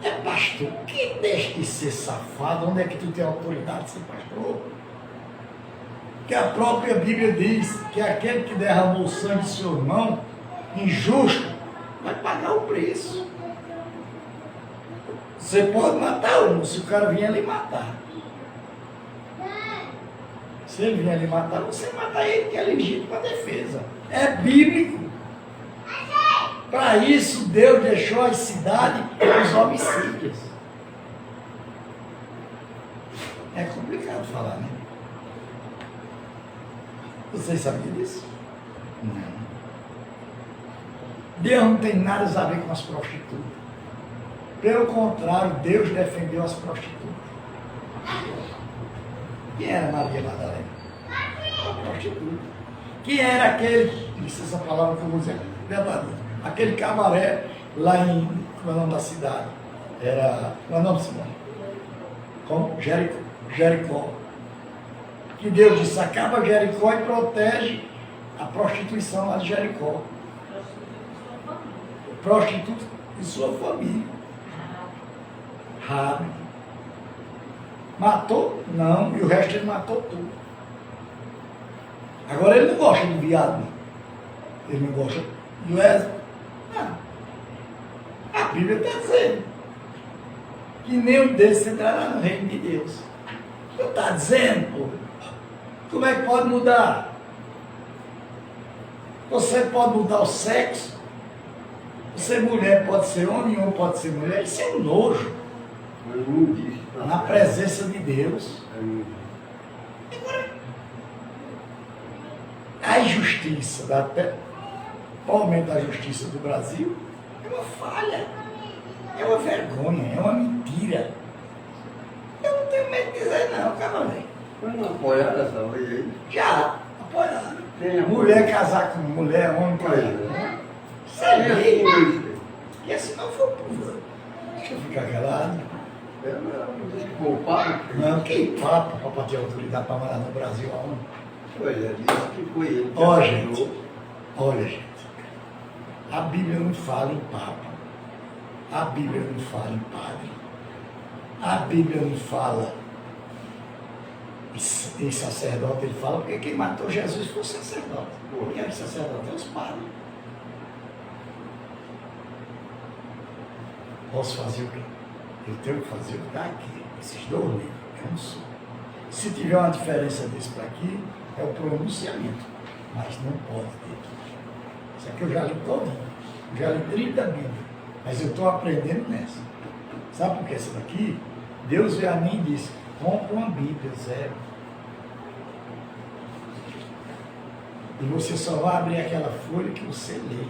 É pastor. Que deixa de ser safado? Onde é que tu tem autoridade de ser pastor? Que a própria Bíblia diz que aquele que derramou o sangue de seu irmão, injusto, vai pagar o preço. Você pode matar um, se o cara vier lhe matar. Se ele vier lhe matar, você mata ele, que é legítimo para defesa. É bíblico. Para isso, Deus deixou as cidades os homicídios. É complicado falar, né? Vocês sabiam disso? Não. Deus não tem nada a ver com as prostitutas. Pelo contrário, Deus defendeu as prostitutas. Quem era Maria Madalena? A prostituta. Quem era aquele, não sei essa palavra que eu vou dizer, verdade, aquele cabaré lá em, qual é o nome da cidade? Qual é o nome da cidade? Como? Jericó. Que Deus disse, acaba Jericó e protege a prostituição lá de Jericó. Prostituta e sua família. Rabi. Matou? Não. E o resto ele matou tudo. Agora ele não gosta do viado. Ele não gosta do Wesley. Não. A Bíblia está dizendo que nenhum deles entrará no reino de Deus. Não está dizendo, pô. Como é que pode mudar? Você pode mudar o sexo. Você mulher pode ser homem, homem pode ser mulher. Isso é um nojo. Mas não disse. Na presença de Deus. Agora, a injustiça, principalmente a justiça do Brasil, é uma falha, é uma vergonha, é uma mentira. Eu não tenho medo de dizer não, cara, velho. Mas não apoiaram essa lei aí? Já, apoiaram. Quem apoia? Mulher casar com mulher, homem casar com homem. Isso é lei. E assim não for pura. Deixa eu ficar calado. Não disse que foi o Papa? Não, que papo para ter autoridade para morar no Brasil aonde? Pois é, disse que foi ele que Ó, assinou. gente, olha, gente, a Bíblia não fala em Papa, a Bíblia não fala em padre, a Bíblia não fala em sacerdote, ele fala porque quem matou Jesus foi o sacerdote. Quem era o sacerdote? É os padres. Posso fazer o quê? Eu tenho que fazer o que está aqui, esses dois livros, eu não sou. Se tiver uma diferença desse para aqui, é o pronunciamento, mas não pode ter. Isso aqui eu já li todinho, já li 30 Bíblias, mas eu estou aprendendo nessa. Sabe por que essa daqui? Deus veio a mim e disse, compra uma Bíblia, zero. E você só vai abrir aquela folha que você lê.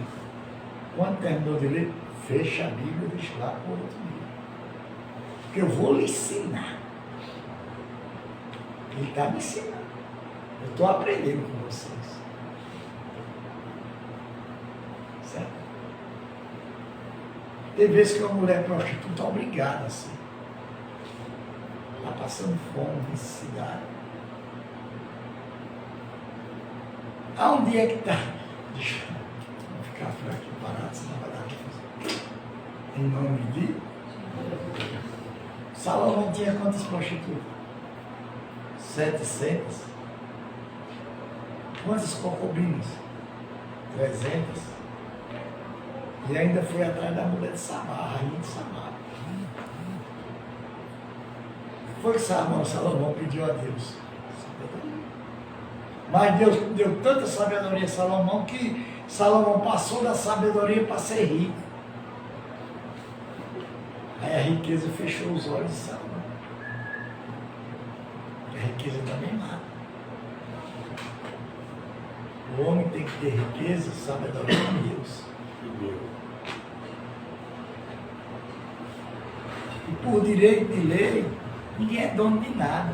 Quando terminou de ler, fecha a Bíblia e deixa lá para outro livro. Porque eu vou lhe ensinar. Ele está me ensinando. Eu estou aprendendo com vocês. Certo? Tem vezes que uma mulher prostituta é obrigada a ser. Está passando fome, necessidade. Aonde é que está? Deixa eu ficar aqui parado, senão vai dar confusão. Em nome de Salomão tinha quantas prostitutas? 700. Quantas concubinas? 300. E ainda foi atrás da mulher de Samar, a rainha de Samar. Foi que Salomão pediu a Deus. Mas Deus deu tanta sabedoria a Salomão que Salomão passou da sabedoria para ser rico. Aí a riqueza fechou os olhos de Salomão. A riqueza também mata. O homem tem que ter riqueza, sabedoria de Deus. E por direito de lei, ninguém é dono de nada.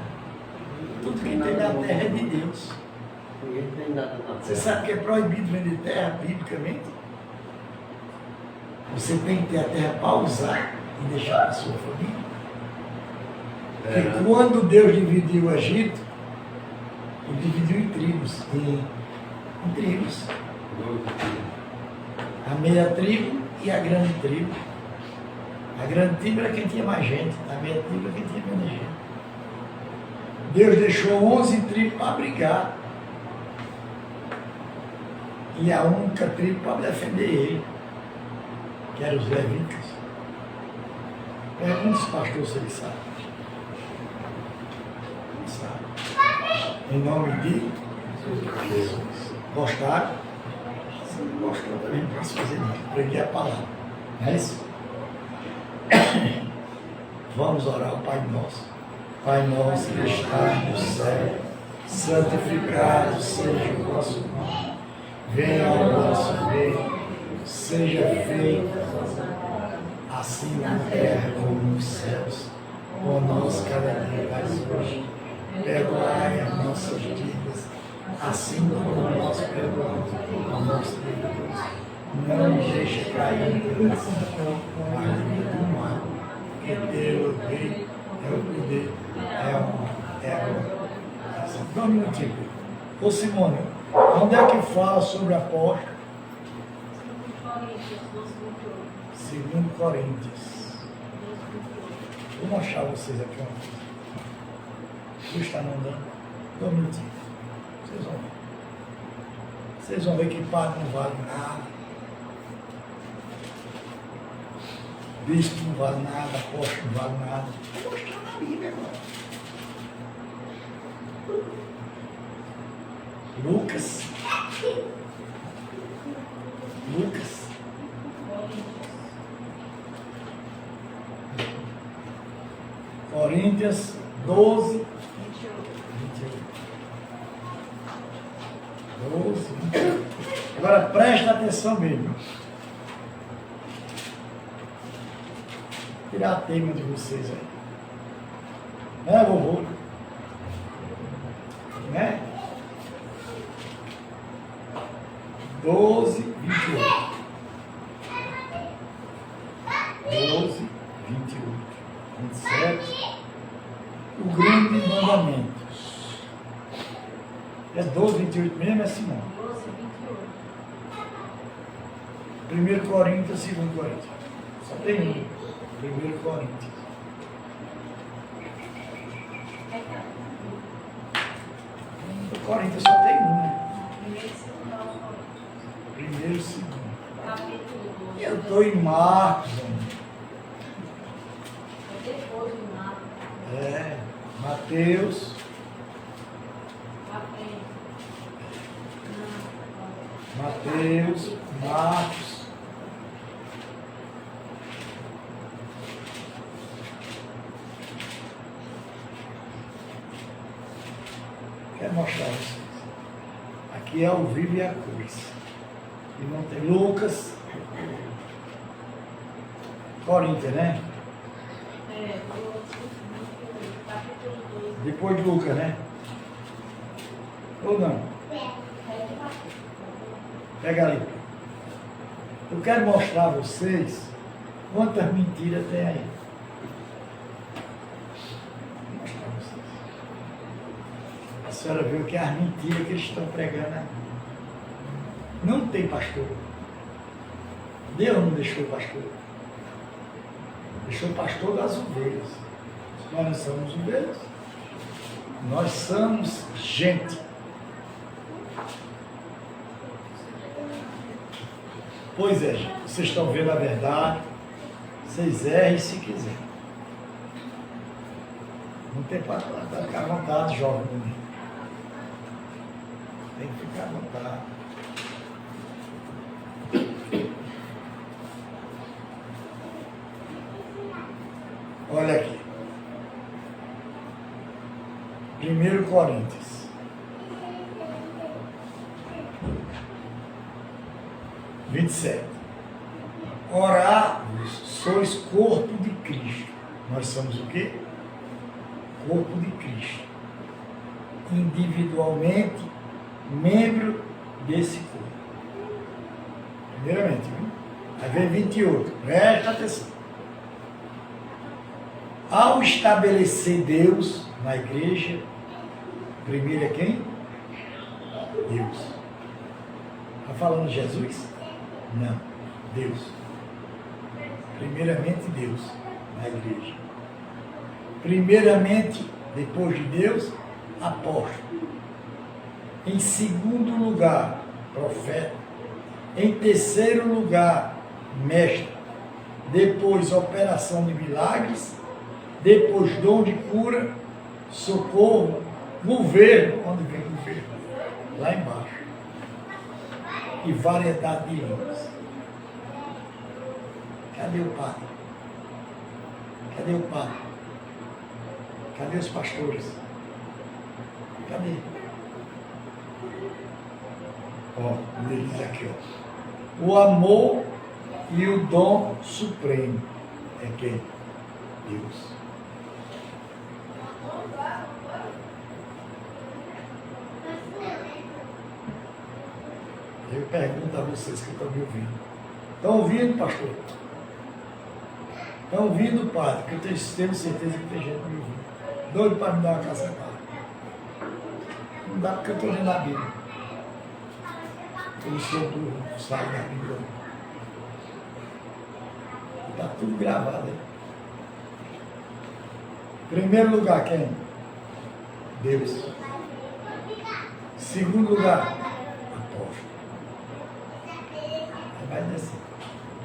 Tudo que tem na terra é de Deus. Ninguém tem nada na Você terra. sabe que é proibido vender terra biblicamente? Você tem que ter a terra para usar e deixar para a sua família. Porque quando Deus dividiu o Egito, ele dividiu em tribos. Em tribos. A meia tribo e a grande tribo. A grande tribo era quem tinha mais gente, a meia tribo era quem tinha menos gente. Deus deixou 11 tribos para brigar. E a única tribo para defender ele, que eram os levitas. Pergunta os pastores se eles sabem. Não sabem. Em nome de Jesus. Gostaram? Se não gostou também, não posso fazer nada. Aprendi a palavra. Não é isso? Vamos orar ao Pai Nosso. Pai nosso que está no céu, santificado seja o vosso nome. Venha o vosso reino, seja feita assim na terra como nos céus. O nosso cada dia mais hoje. Perdoai as nossas dívidas, assim como nós perdoamos aos nossos devedores. Não nos deixe cair em tentação, mas livre do mal. Que Deus veio, é o poder, é a honra, é a glória. Dá um minutinho. Ô Simone, onde é que fala sobre apóstolo? 2 Coríntios. Vou mostrar a vocês aqui uma coisa. Deus está mandando. Dá um minutinho. Vocês vão ver. Vocês vão ver que padre não vale nada. Bispo não vale nada, apóstolo não vale nada. Vou mostrar na Bíblia agora. Lucas. Coríntios 12, 28. 12, 28. Agora presta atenção mesmo. Tirar a teima de vocês aí. Né, vovô? Né? 12, 28. 12, 28. 27. O grande mandamento. É 12, 28 mesmo, é Simão. 12, 1 28. Coríntios, 2 Coríntios. Só tem um. 1 Coríntios. O Coríntios só tem um, né? Primeiro e segundo. Capítulo 12. Eu estou em Marcos, homem. Depois do nada. É, Mateus, Marcos. Quero mostrar a vocês. Aqui é o vivo e a cruz. E não tem Lucas, Coríntios, né? Capítulo 12. Depois de Lucas, né? Ou não? Pega ali. Eu quero mostrar a vocês quantas mentiras tem aí. Vou mostrar a vocês. A senhora viu que é as mentiras que eles estão pregando aí. Não tem pastor. Deus não deixou pastor. Deixou pastor das ovelhas. Nós não somos ovelhas. Nós somos gente. Pois é, gente. Vocês estão vendo a verdade. Vocês errem se quiserem. Não tem para ficar à vontade, jovem bonito. Tem que ficar à vontade. Olha aqui. 1 Coríntios. Vinte e sete. Ora, sois corpo de Cristo. Nós somos o quê? Corpo de Cristo. Individualmente, membro desse corpo. Primeiramente, viu? Aí vem 28. Presta atenção. Ao estabelecer Deus na igreja, primeiro é quem? Deus. Está falando Jesus? Não, Deus. Primeiramente Deus na igreja. Primeiramente, depois de Deus, apóstolo. Em segundo lugar, profeta. Em terceiro lugar, mestre. Depois, operação de milagres. Depois, dom de cura, socorro, governo. Onde vem governo? Lá embaixo. E variedade de línguas. Cadê o padre? Cadê o padre? Cadê os pastores? Cadê? Ó, ele diz aqui, ó. O amor e o dom supremo é quem? Deus. Eu pergunto a vocês que estão me ouvindo. Estão ouvindo, pastor? Estão ouvindo, padre? Que eu tenho certeza que tem gente me ouvindo. Doido para me dar uma cacetada. Não dá porque eu estou lendo a Bíblia. Eu sou burro, sabe da Bíblia. Está tudo gravado aí. Primeiro lugar, quem? Deus. Segundo lugar, apóstolo. vai descer.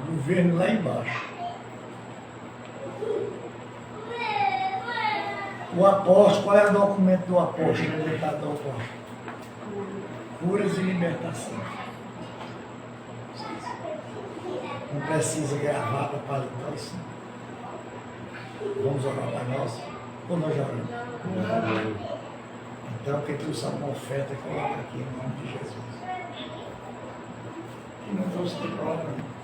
Governo lá embaixo. O apóstolo, qual é o documento do apóstolo? O decreto do apóstolo? Curas e libertação. Não precisa gravar para palitar isso. Vamos orar para nós? Ou nós já oramos? Então, quem trouxe uma oferta, coloca aqui em nome de Jesus. Que não trouxe de prova.